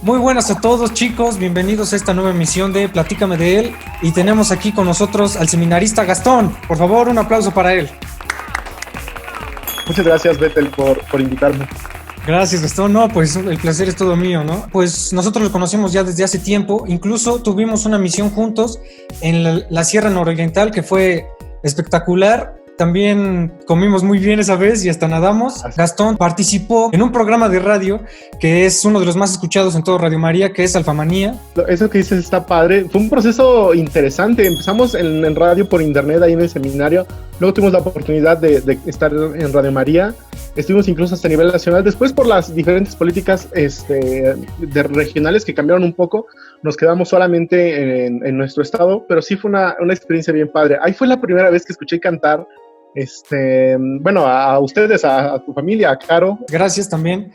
Muy buenas a todos, chicos, bienvenidos a esta nueva emisión de Platícame de él, y tenemos aquí con nosotros al seminarista Gastón. Por favor, un aplauso para él. Muchas gracias, Betel, por invitarme. Gracias, Gastón. No, pues el placer es todo mío, ¿no? Pues nosotros lo conocemos ya desde hace tiempo, incluso tuvimos una misión juntos en la Sierra Nororiental que fue espectacular. También comimos muy bien esa vez y hasta nadamos. Gastón participó en un programa de radio que es uno de los más escuchados en todo Radio María, que es Alfamanía. Eso que dices está padre. Fue un proceso interesante. Empezamos en radio por internet, ahí en el seminario. Luego tuvimos la oportunidad de estar en Radio María. Estuvimos incluso hasta a nivel nacional. Después, por las diferentes políticas de regionales que cambiaron un poco, nos quedamos solamente en nuestro estado. Pero sí fue una experiencia bien padre. Ahí fue la primera vez que escuché cantar bueno, a ustedes, a tu familia, a Caro. Gracias también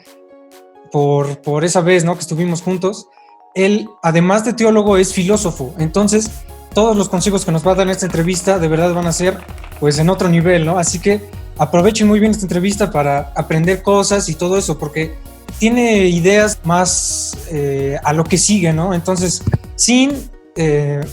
por esa vez, ¿no?, que estuvimos juntos. Él, además de teólogo, es filósofo. Entonces, todos los consejos que nos va a dar en esta entrevista de verdad van a ser, pues, en otro nivel, ¿no? Así que aprovechen muy bien esta entrevista para aprender cosas y todo eso, porque tiene ideas más a lo que sigue, ¿no? Entonces,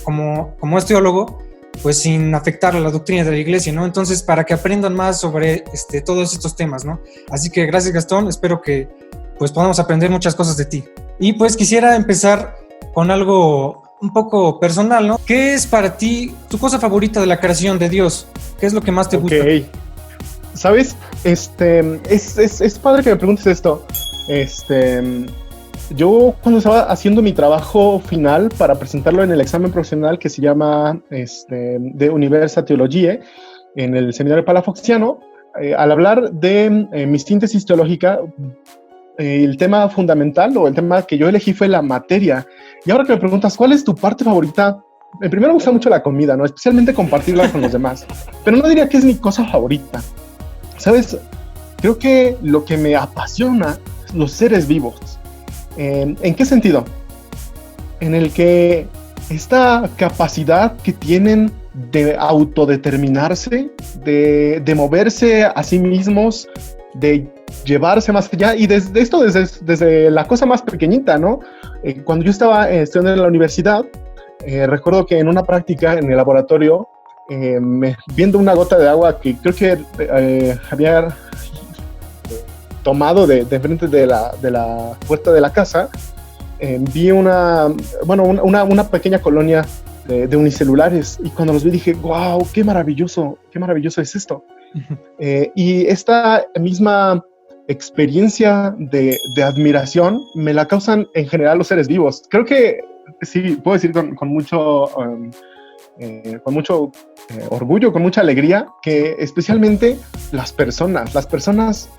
como es teólogo, pues sin afectar a la doctrina de la iglesia, ¿no? Entonces, para que aprendan más sobre todos estos temas, ¿no? Así que gracias, Gastón, espero que pues podamos aprender muchas cosas de ti. Y pues quisiera empezar con algo un poco personal, ¿no? ¿Qué es para ti tu cosa favorita de la creación de Dios? ¿Qué es lo que más te gusta? ¿Sabes? Es padre que me preguntes esto. Yo cuando estaba haciendo mi trabajo final para presentarlo en el examen profesional que se llama de Universa Theologiae en el seminario palafoxiano, al hablar de mi síntesis teológica, el tema fundamental o el tema que yo elegí fue la materia. Y ahora que me preguntas, ¿cuál es tu parte favorita? Primero me gusta mucho la comida, ¿no? Especialmente compartirla con los demás. Pero no diría que es mi cosa favorita. ¿Sabes? Creo que lo que me apasiona es los seres vivos. ¿En qué sentido? En el que esta capacidad que tienen de autodeterminarse, de moverse a sí mismos, de llevarse más allá, y desde la cosa más pequeñita, ¿no? Cuando yo estaba estudiando en la universidad, recuerdo que en una práctica en el laboratorio, viendo una gota de agua que creo que había tomado de frente de la puerta de la casa, vi una pequeña colonia de unicelulares, y cuando los vi dije, wow, qué maravilloso es esto. Y esta misma experiencia de admiración me la causan en general los seres vivos. Creo que sí, puedo decir con mucho orgullo, con mucha alegría, que especialmente las personas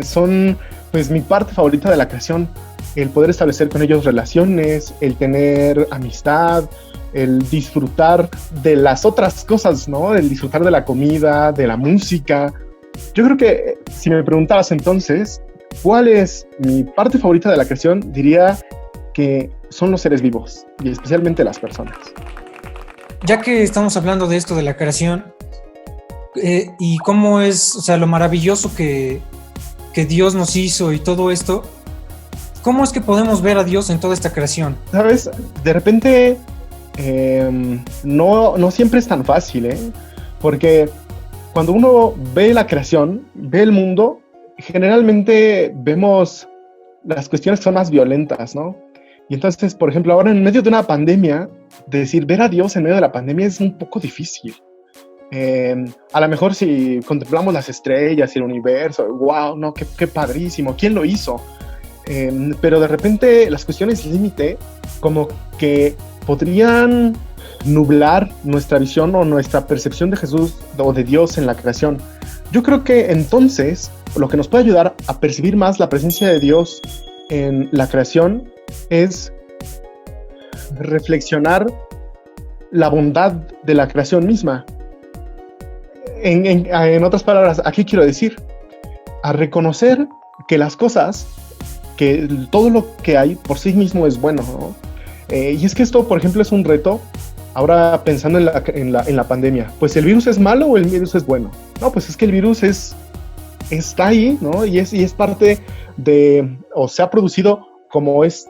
son pues mi parte favorita de la creación. El poder establecer con ellos relaciones, el tener amistad, el disfrutar de las otras cosas, ¿no? El disfrutar de la comida, de la música. Yo creo que si me preguntabas entonces cuál es mi parte favorita de la creación, diría que son los seres vivos y especialmente las personas. Ya que estamos hablando de esto de la creación y cómo es, o sea, lo maravilloso que Dios nos hizo y todo esto, ¿cómo es que podemos ver a Dios en toda esta creación? ¿Sabes? De repente no siempre es tan fácil, porque cuando uno ve la creación, ve el mundo, generalmente vemos las cuestiones que son más violentas, ¿no? Y entonces, por ejemplo, ahora en medio de una pandemia, ver a Dios en medio de la pandemia es un poco difícil. A lo mejor si contemplamos las estrellas y el universo, wow, no, qué padrísimo, ¿quién lo hizo? Pero de repente las cuestiones límite como que podrían nublar nuestra visión o nuestra percepción de Jesús o de Dios en la creación. Yo creo que entonces lo que nos puede ayudar a percibir más la presencia de Dios en la creación es reflexionar la bondad de la creación misma. En otras palabras, ¿a qué quiero decir? A reconocer que las cosas, que todo lo que hay por sí mismo es bueno, ¿no? Y es que esto, por ejemplo, es un reto. Ahora pensando en la pandemia, pues ¿el virus es malo o el virus es bueno? No, pues es que el virus está ahí, ¿no? Y es parte de, o se ha producido como es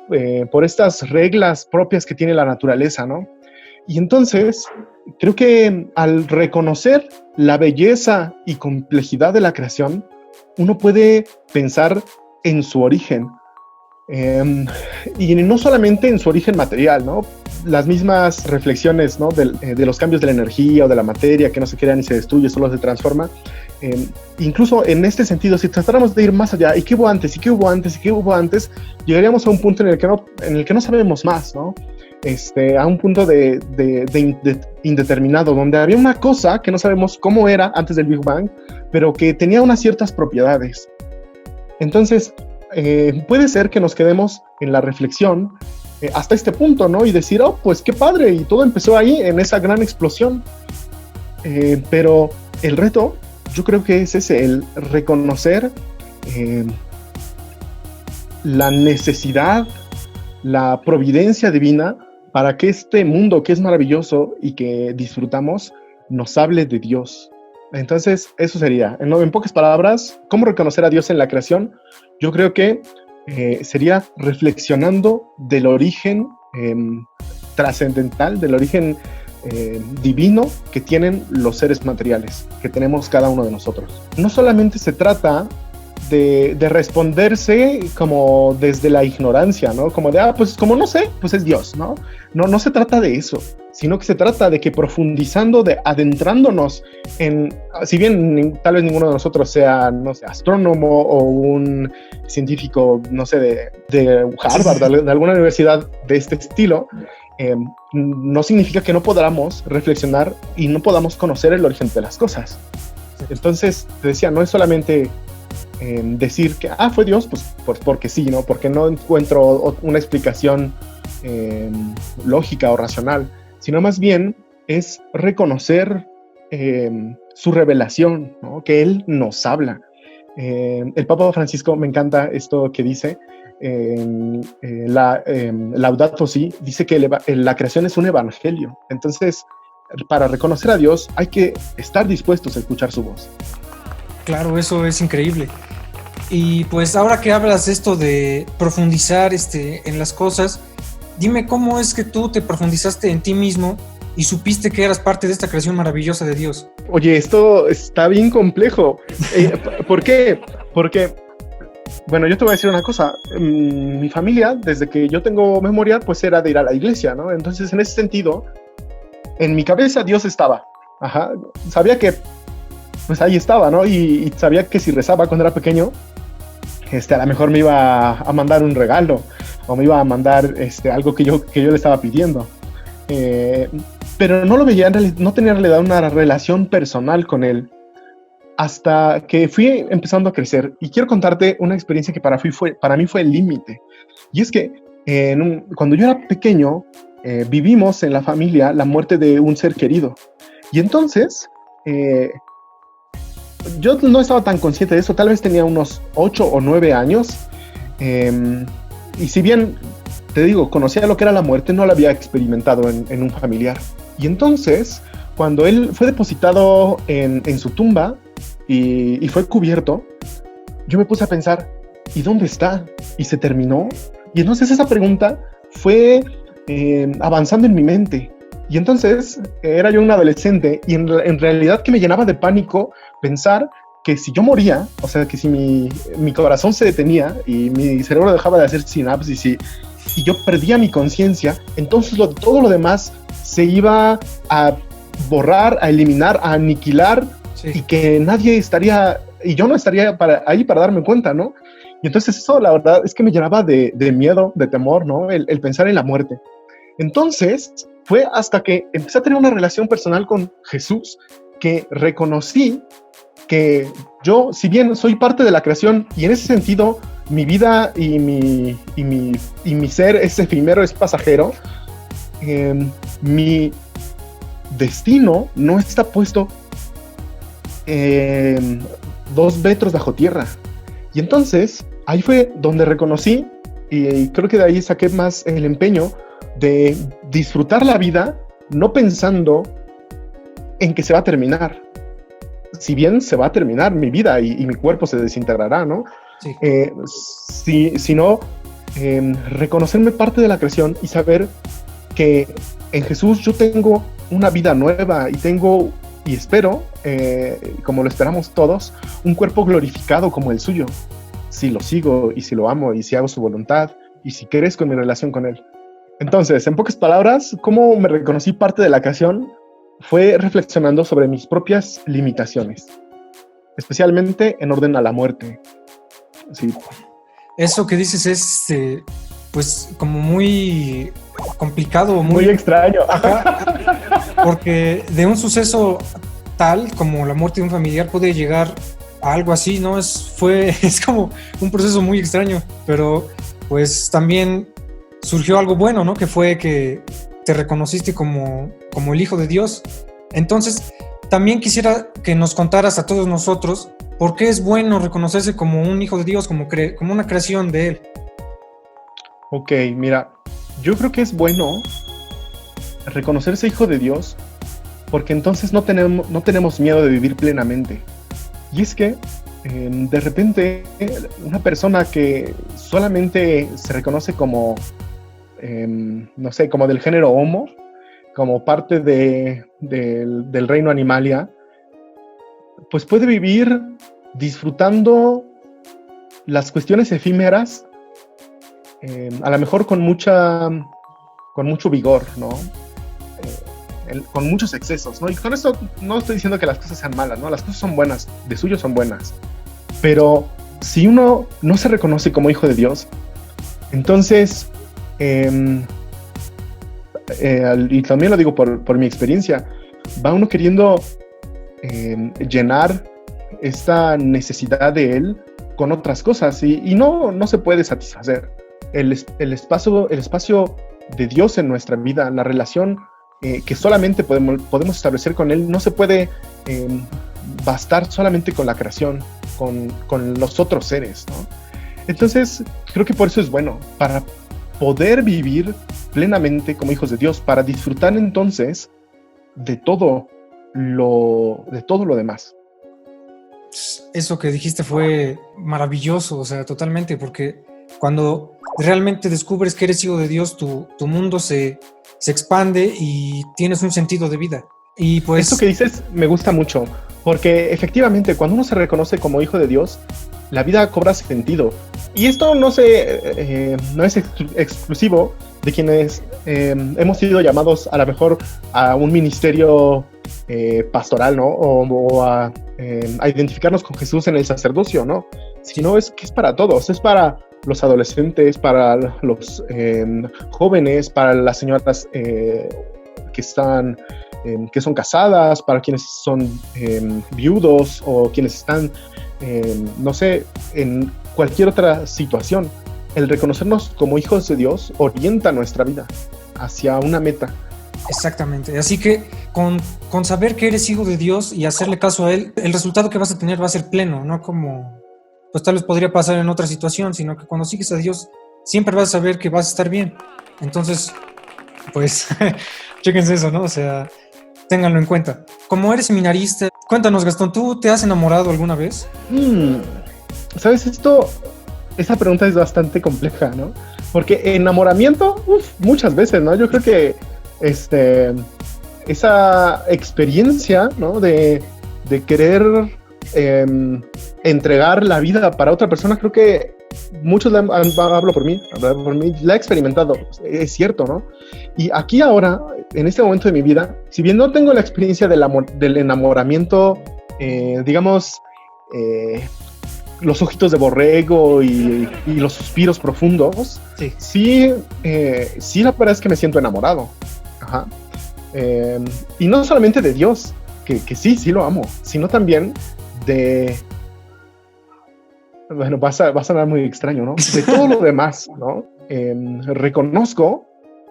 por estas reglas propias que tiene la naturaleza, ¿no? Y entonces, creo que al reconocer la belleza y complejidad de la creación, uno puede pensar en su origen. Y no solamente en su origen material, ¿no? Las mismas reflexiones, ¿no? de los cambios de la energía o de la materia, que no se crea ni se destruye, solo se transforma. Incluso en este sentido, si tratáramos de ir más allá, ¿y qué hubo antes? ¿Y qué hubo antes? ¿Y qué hubo antes? Llegaríamos a un punto en el que no sabemos más, ¿no? A un punto de indeterminado, donde había una cosa que no sabemos cómo era antes del Big Bang, pero que tenía unas ciertas propiedades. Entonces, puede ser que nos quedemos en la reflexión hasta este punto, ¿no? Y decir, oh, pues qué padre, y todo empezó ahí, en esa gran explosión. Pero el reto, yo creo que es ese, el reconocer la necesidad, la providencia divina para que este mundo que es maravilloso y que disfrutamos nos hable de Dios. Entonces, eso sería, en pocas palabras, ¿cómo reconocer a Dios en la creación? Yo creo que sería reflexionando del origen trascendental, del origen divino que tienen los seres materiales, que tenemos cada uno de nosotros. No solamente se trata de responderse como desde la ignorancia, ¿no? Como de, pues como no sé, pues es Dios, ¿no? No se trata de eso, sino que se trata de que profundizando, de adentrándonos en, si bien tal vez ninguno de nosotros sea, no sé, astrónomo o un científico, no sé, de Harvard, de alguna universidad de este estilo, no significa que no podamos reflexionar y no podamos conocer el origen de las cosas. Entonces, te decía, no es solamente decir que, fue Dios, pues porque sí, ¿no? Porque no encuentro una explicación lógica o racional, sino más bien es reconocer su revelación, ¿no? Que Él nos habla. El Papa Francisco, me encanta esto que dice, Laudato Si, dice que la creación es un evangelio. Entonces, para reconocer a Dios hay que estar dispuestos a escuchar su voz. Claro, eso es increíble. Y pues ahora que hablas de esto de profundizar en las cosas, dime cómo es que tú te profundizaste en ti mismo y supiste que eras parte de esta creación maravillosa de Dios. Oye, esto está bien complejo. ¿Por qué? Porque, bueno, yo te voy a decir una cosa. Mi familia, desde que yo tengo memoria, pues era de ir a la iglesia, ¿no? Entonces, en ese sentido, en mi cabeza Dios estaba. Ajá. Sabía que, pues ahí estaba, ¿no? Y sabía que si rezaba cuando era pequeño, a lo mejor me iba a mandar un regalo o me iba a mandar algo que yo le estaba pidiendo. Pero no lo veía, no tenía en realidad una relación personal con él hasta que fui empezando a crecer. Y quiero contarte una experiencia que para mí fue el límite. Y es que cuando yo era pequeño, vivimos en la familia la muerte de un ser querido. Y entonces, yo no estaba tan consciente de eso, tal vez tenía unos 8 o 9 años, y si bien, te digo, conocía lo que era la muerte, no la había experimentado en un familiar. Y entonces, cuando él fue depositado en su tumba y fue cubierto, yo me puse a pensar, ¿y dónde está? ¿Y se terminó? Y entonces esa pregunta fue avanzando en mi mente. Y entonces era yo un adolescente y en realidad que me llenaba de pánico pensar que si yo moría, o sea, que si mi corazón se detenía y mi cerebro dejaba de hacer sinapsis y yo perdía mi conciencia, entonces todo lo demás se iba a borrar, a eliminar, a aniquilar, sí. Y que nadie estaría, y yo no estaría ahí para darme cuenta, ¿no? Y entonces eso, la verdad, es que me llenaba de miedo, de temor, ¿no? El pensar en la muerte. Entonces, fue hasta que empecé a tener una relación personal con Jesús que reconocí que yo, si bien soy parte de la creación y en ese sentido mi vida y mi ser es efímero, es pasajero, mi destino no está puesto 2 metros bajo tierra. Y entonces ahí fue donde reconocí, y creo que de ahí saqué más el empeño de disfrutar la vida, no pensando en que se va a terminar. Si bien se va a terminar mi vida y mi cuerpo se desintegrará, ¿no? Sí. Sino reconocerme parte de la creación y saber que en Jesús yo tengo una vida nueva y tengo, y espero, como lo esperamos todos, un cuerpo glorificado como el suyo, si lo sigo y si lo amo y si hago su voluntad y si crezco en mi relación con Él. Entonces, en pocas palabras, ¿cómo me reconocí parte de la creación? Fue reflexionando sobre mis propias limitaciones, especialmente en orden a la muerte. Sí. Eso que dices es, pues, como muy complicado, muy extraño. Ajá, porque de un suceso tal como la muerte de un familiar puede llegar a algo así, ¿no? Es como un proceso muy extraño, pero pues también surgió algo bueno, ¿no? Que fue que te reconociste como el Hijo de Dios. Entonces, también quisiera que nos contaras a todos nosotros por qué es bueno reconocerse como un Hijo de Dios, como una creación de Él. Ok, mira, yo creo que es bueno reconocerse Hijo de Dios porque entonces no tenemos miedo de vivir plenamente. Y es que de repente una persona que solamente se reconoce como, no sé, como del género Homo, como parte del reino Animalia, pues puede vivir disfrutando las cuestiones efímeras, a lo mejor con mucho vigor, ¿no? Con muchos excesos, ¿no? Y con esto no estoy diciendo que las cosas sean malas, ¿no? Las cosas son buenas, de suyo son buenas. Pero si uno no se reconoce como hijo de Dios, entonces, y también lo digo por mi experiencia, va uno queriendo llenar esta necesidad de Él con otras cosas y no se puede satisfacer. El espacio de Dios en nuestra vida, la relación que solamente podemos establecer con Él, no se puede bastar solamente con la creación, con los otros seres, ¿no? Entonces, creo que por eso es bueno, para poder vivir plenamente como hijos de Dios, para disfrutar entonces de todo lo demás. Eso que dijiste fue maravilloso, o sea, totalmente, porque cuando realmente descubres que eres hijo de Dios, tu mundo se expande y tienes un sentido de vida. Y pues esto que dices me gusta mucho, porque efectivamente cuando uno se reconoce como hijo de Dios, la vida cobra sentido. Y esto no es exclusivo de quienes hemos sido llamados a lo mejor a un ministerio pastoral, ¿no? O a identificarnos con Jesús en el sacerdocio, ¿no? Sino es que es para todos, es para los adolescentes, para los jóvenes, para las señoras que son casadas, para quienes son viudos o quienes están, no sé, en cualquier otra situación. El reconocernos como hijos de Dios orienta nuestra vida hacia una meta. Exactamente, así que con saber que eres hijo de Dios y hacerle caso a Él, el resultado que vas a tener va a ser pleno, no como pues tal vez podría pasar en otra situación, sino que cuando sigues a Dios siempre vas a saber que vas a estar bien. Entonces, pues, chéquense eso, ¿no? O sea, ténganlo en cuenta. Como eres seminarista, cuéntanos, Gastón, ¿tú te has enamorado alguna vez? ¿Sabes esto? Esa pregunta es bastante compleja, ¿no? Porque enamoramiento, muchas veces, ¿no? Yo creo que esa experiencia, ¿no? De querer entregar la vida para otra persona, creo que muchos, hablo por mí, la he experimentado, es cierto, ¿no? Y aquí ahora, en este momento de mi vida, si bien no tengo la experiencia del enamoramiento, digamos, los ojitos de borrego y los suspiros profundos, sí, la verdad es que me siento enamorado. Ajá. Y no solamente de Dios, que sí lo amo, sino también bueno, va a sonar muy extraño, ¿no? De todo lo demás, ¿no? Reconozco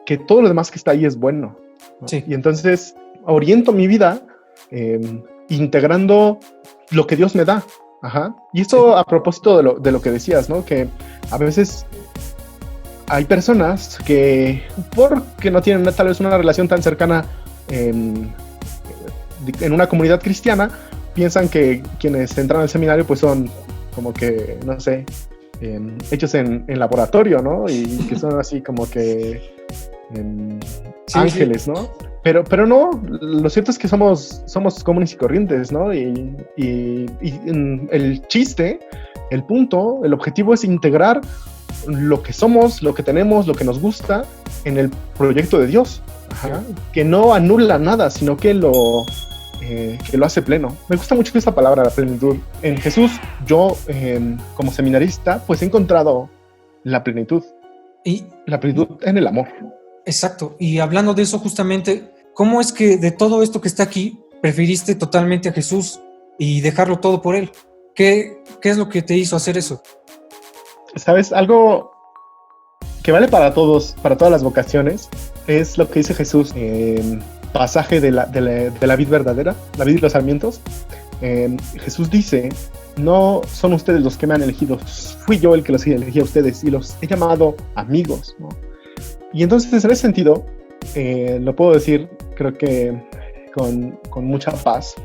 que todo lo demás que está ahí es bueno, ¿no? Sí. Y entonces oriento mi vida integrando lo que Dios me da. Ajá. Y esto a propósito de lo que decías, ¿no? Que a veces hay personas que, porque no tienen tal vez una relación tan cercana en una comunidad cristiana, piensan que quienes entran al seminario pues son como que, no sé, hechos en laboratorio, ¿no? Y que son así como que Sí, ángeles, sí. ¿no? Pero no, lo cierto es que somos comunes y corrientes, ¿no? El chiste, el punto, el objetivo es integrar lo que somos, lo que tenemos, lo que nos gusta en el proyecto de Dios. Ajá. Que no anula nada, sino que lo hace pleno. Me gusta mucho esta palabra, la plenitud. En Jesús, yo, como seminarista, pues he encontrado la plenitud. Y, La plenitud en el amor. exacto. Y hablando de eso justamente, ¿cómo es que de todo esto que está aquí, preferiste totalmente a Jesús y dejarlo todo por Él? ¿Qué es lo que te hizo hacer eso? ¿Sabes? Algo que vale para todos, para todas las vocaciones, es lo que dice Jesús en pasaje de la vid verdadera, la vid y los sarmientos. Jesús dice: no son ustedes los que me han elegido, fui yo el que los elegí a ustedes y los he llamado amigos, ¿no? Y entonces, en ese sentido, lo puedo decir, creo que con mucha paz.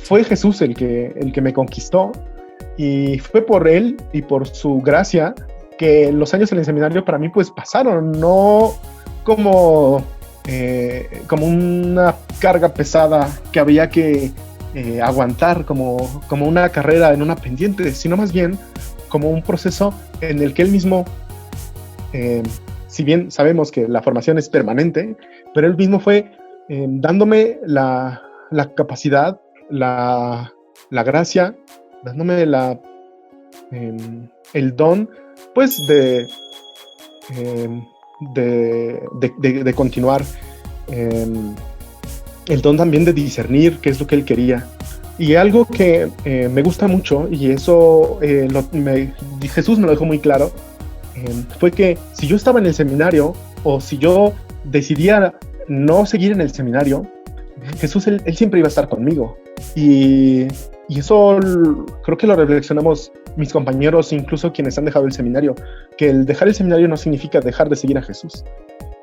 Fue Jesús el que me conquistó, y fue por él y por su gracia que los años en el seminario para mí pues pasaron, no como una carga pesada que había que aguantar, como una carrera en una pendiente, sino más bien como un proceso en el que él mismo, si bien sabemos que la formación es permanente, pero él mismo fue dándome la capacidad, la gracia, dándome el don, pues, de continuar, el don también de discernir qué es lo que él quería. Y algo que me gusta mucho, y eso Jesús me lo dejó muy claro, fue que si yo estaba en el seminario, o si yo decidía no seguir en el seminario, Jesús, él siempre iba a estar conmigo. Y eso creo que lo reflexionamos mis compañeros, incluso quienes han dejado el seminario, que el dejar el seminario no significa dejar de seguir a Jesús.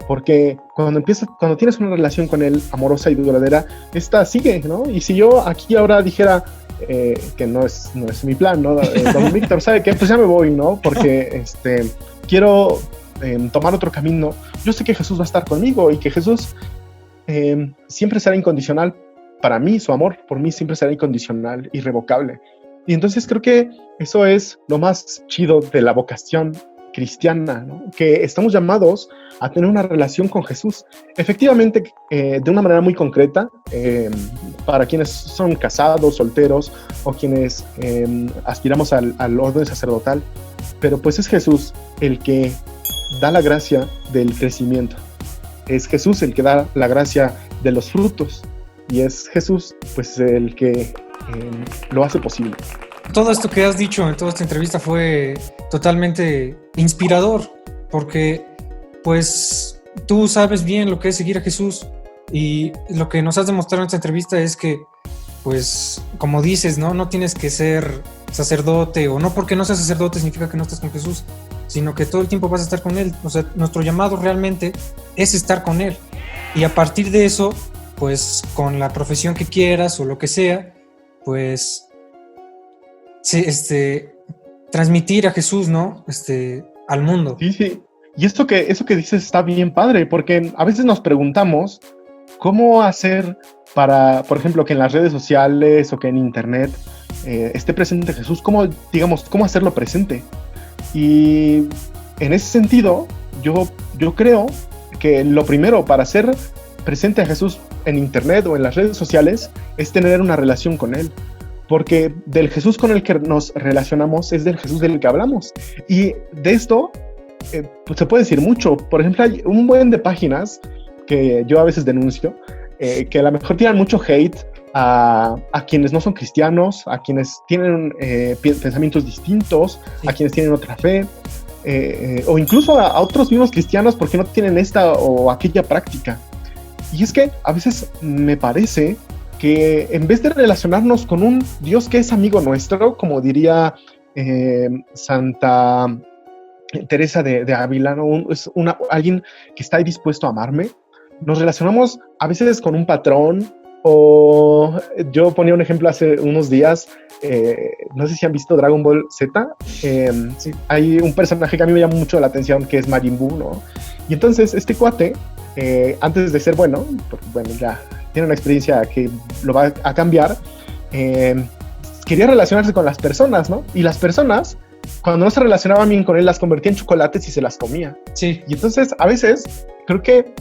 Porque cuando tienes una relación con él amorosa y duradera, esta sigue, ¿no? Y si yo aquí ahora dijera que no es mi plan, ¿no? Don Víctor, ¿sabe qué? Pues ya me voy, ¿no? Porque quiero tomar otro camino. Yo sé que Jesús va a estar conmigo y que Jesús siempre será incondicional. Para mí, su amor por mí siempre será incondicional, irrevocable. Y entonces creo que eso es lo más chido de la vocación cristiana, ¿no? Que estamos llamados a tener una relación con Jesús. Efectivamente, de una manera muy concreta, para quienes son casados, solteros, o quienes aspiramos al orden sacerdotal. Pero pues es Jesús el que da la gracia del crecimiento. Es Jesús el que da la gracia de los frutos. Y es Jesús, pues, el que lo hace posible. Todo esto que has dicho en toda esta entrevista fue totalmente inspirador, porque, pues, tú sabes bien lo que es seguir a Jesús, y lo que nos has demostrado en esta entrevista es que, pues, como dices, no tienes que ser sacerdote, o no porque no seas sacerdote significa que no estás con Jesús, sino que todo el tiempo vas a estar con Él. O sea, nuestro llamado realmente es estar con Él, y a partir de eso, pues con la profesión que quieras o lo que sea, pues transmitir a Jesús, ¿no? Al mundo. Sí, sí. Y eso que dices está bien padre, porque a veces nos preguntamos cómo hacer para, por ejemplo, que en las redes sociales o que en internet esté presente Jesús, cómo hacerlo presente. Y en ese sentido, yo creo que lo primero para hacer presente a Jesús en internet o en las redes sociales es tener una relación con él, porque del Jesús con el que nos relacionamos es del Jesús del que hablamos, y de esto pues se puede decir mucho. Por ejemplo, hay un buen de páginas que yo a veces denuncio, que a lo mejor tiran mucho hate a quienes no son cristianos, a quienes tienen pensamientos distintos, sí, a quienes tienen otra fe, o incluso a otros mismos cristianos porque no tienen esta o aquella práctica. Y es que a veces me parece que en vez de relacionarnos con un Dios que es amigo nuestro, como diría Santa Teresa de Ávila, ¿no? Alguien que está dispuesto a amarme, nos relacionamos a veces con un patrón, O yo ponía un ejemplo hace unos días, no sé si han visto Dragon Ball Z, Sí, hay un personaje que a mí me llama mucho la atención, que es Majin Buu, ¿no? Y entonces este cuate, antes de ser bueno, porque bueno, ya tiene una experiencia que lo va a cambiar, quería relacionarse con las personas, ¿no? Y las personas, cuando no se relacionaban bien con él, las convertía en chocolates y se las comía. sí, Y entonces, a veces, creo que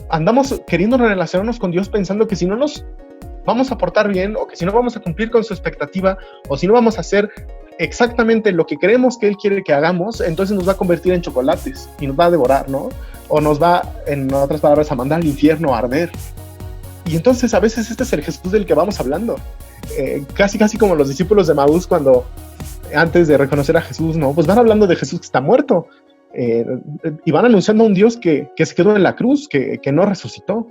andamos queriendo relacionarnos con Dios pensando que si no nos vamos a portar bien, o que si no vamos a cumplir con su expectativa, o si no vamos a hacer exactamente lo que creemos que Él quiere que hagamos, entonces nos va a convertir en chocolates y nos va a devorar, ¿no? O nos va, en otras palabras, a mandar al infierno a arder. Y entonces a veces este es el Jesús del que vamos hablando. Casi como los discípulos de Maús cuando antes de reconocer a Jesús, ¿no? Pues van hablando de Jesús que está muerto. Y van anunciando a un Dios que se quedó en la cruz, que no resucitó.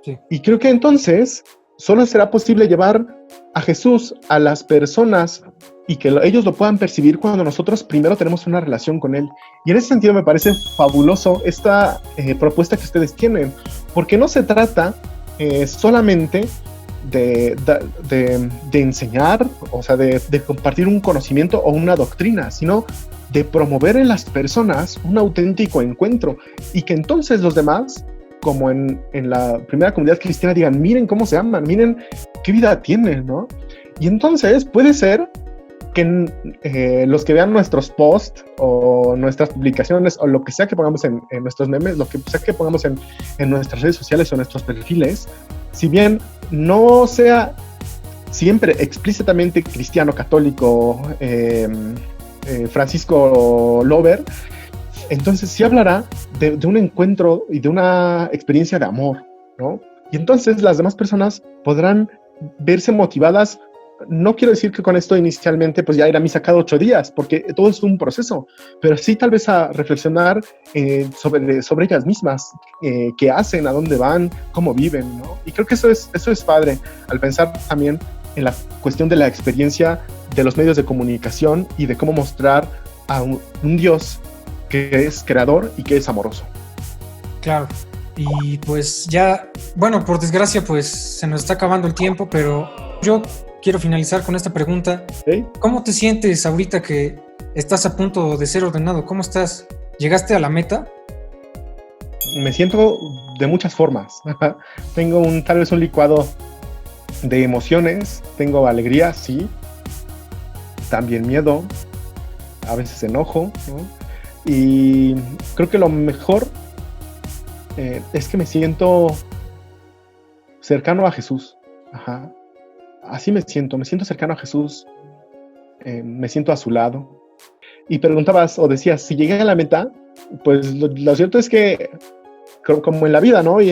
sí. Y creo que entonces solo será posible llevar a Jesús a las personas y que ellos lo puedan percibir cuando nosotros primero tenemos una relación con Él. Y en ese sentido me parece fabuloso esta propuesta que ustedes tienen, porque no se trata solamente de enseñar, o sea, de compartir un conocimiento o una doctrina, sino de promover en las personas un auténtico encuentro y que entonces los demás, como en la primera comunidad cristiana, digan, miren cómo se aman, miren qué vida tienen, ¿no? Y entonces puede ser que los que vean nuestros posts o nuestras publicaciones o lo que sea que pongamos en nuestros memes, lo que sea que pongamos en nuestras redes sociales o nuestros perfiles, si bien no sea siempre explícitamente cristiano, católico, Francisco Lover, entonces sí hablará de un encuentro y de una experiencia de amor, ¿no? Y entonces las demás personas podrán verse motivadas. No quiero decir que con esto inicialmente pues ya ir a misa cada 8 días, porque todo es un proceso, pero sí tal vez a reflexionar sobre ellas mismas, qué hacen, a dónde van, cómo viven, ¿no? Y creo que eso es padre, al pensar también en la cuestión de la experiencia de los medios de comunicación y de cómo mostrar a un Dios que es creador y que es amoroso. Claro. Y pues ya, bueno, por desgracia, pues se nos está acabando el tiempo, pero yo quiero finalizar con esta pregunta. ¿Okay? ¿Cómo te sientes ahorita que estás a punto de ser ordenado? ¿Cómo estás? ¿Llegaste a la meta? Me siento de muchas formas. Tengo tal vez un licuado de emociones. Tengo alegría, sí. También miedo. A veces enojo, ¿no? Y creo que lo mejor es que me siento cercano a Jesús. Ajá. Así me siento cercano a Jesús, me siento a su lado. Y preguntabas o decías, si llegué a la meta, pues lo cierto es que, como en la vida, ¿no? Y,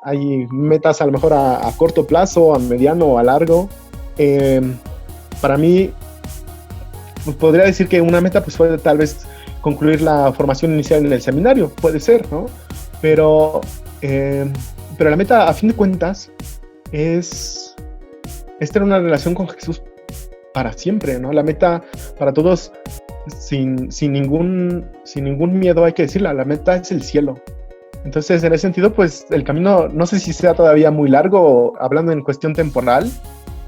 hay metas a lo mejor a corto plazo, a mediano o a largo. Para mí, pues podría decir que una meta pues fue tal vez concluir la formación inicial en el seminario, puede ser, ¿no? Pero la meta, a fin de cuentas, es tener una relación con Jesús para siempre, ¿no? La meta para todos, sin ningún miedo, hay que decirla, la meta es el cielo. Entonces, en ese sentido, pues el camino, no sé si sea todavía muy largo, hablando en cuestión temporal.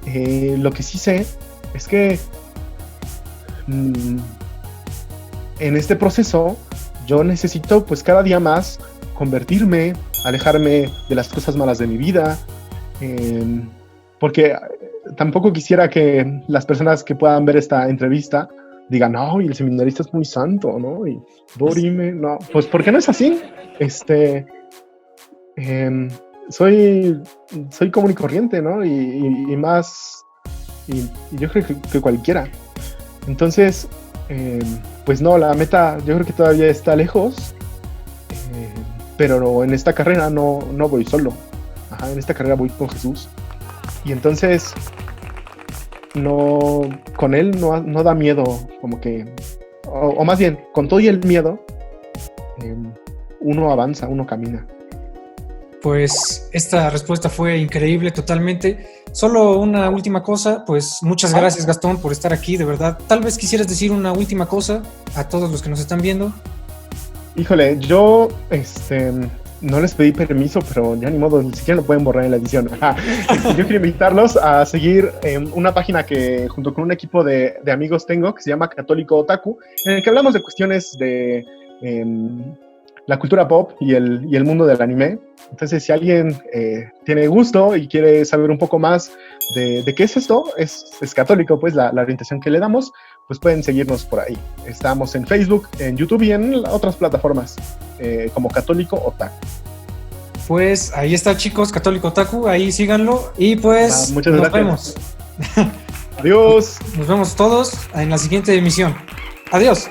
Lo que sí sé es que en este proceso yo necesito, pues cada día más, convertirme, alejarme de las cosas malas de mi vida, porque tampoco quisiera que las personas que puedan ver esta entrevista digan, no, y el seminarista es muy santo, ¿no? Y Dorime, no, pues porque no es así. Soy común y corriente, ¿no? Y más, y yo creo que cualquiera. Entonces, pues no, la meta yo creo que todavía está lejos, pero en esta carrera no voy solo. Ajá, en esta carrera voy con Jesús. Y entonces, con Él no da miedo, como que, o más bien, con todo y el miedo, uno avanza, uno camina. Pues esta respuesta fue increíble totalmente. Solo una última cosa, pues muchas gracias, Gastón, por estar aquí, de verdad. Tal vez quisieras decir una última cosa a todos los que nos están viendo. Híjole, yo No les pedí permiso, pero ya ni modo, ni siquiera lo pueden borrar en la edición. Yo quiero invitarlos a seguir una página que junto con un equipo de amigos tengo, que se llama Católico Otaku, en el que hablamos de cuestiones de la cultura pop y el mundo del anime. Entonces, si alguien tiene gusto y quiere saber un poco más de qué es esto, es católico, pues la orientación que le damos, pues pueden seguirnos por ahí. Estamos en Facebook, en YouTube y en otras plataformas como Católico Otaku. Pues ahí está, chicos, Católico Otaku, ahí síganlo y pues muchas nos gracias. Vemos. Adiós. Nos vemos todos en la siguiente emisión. Adiós.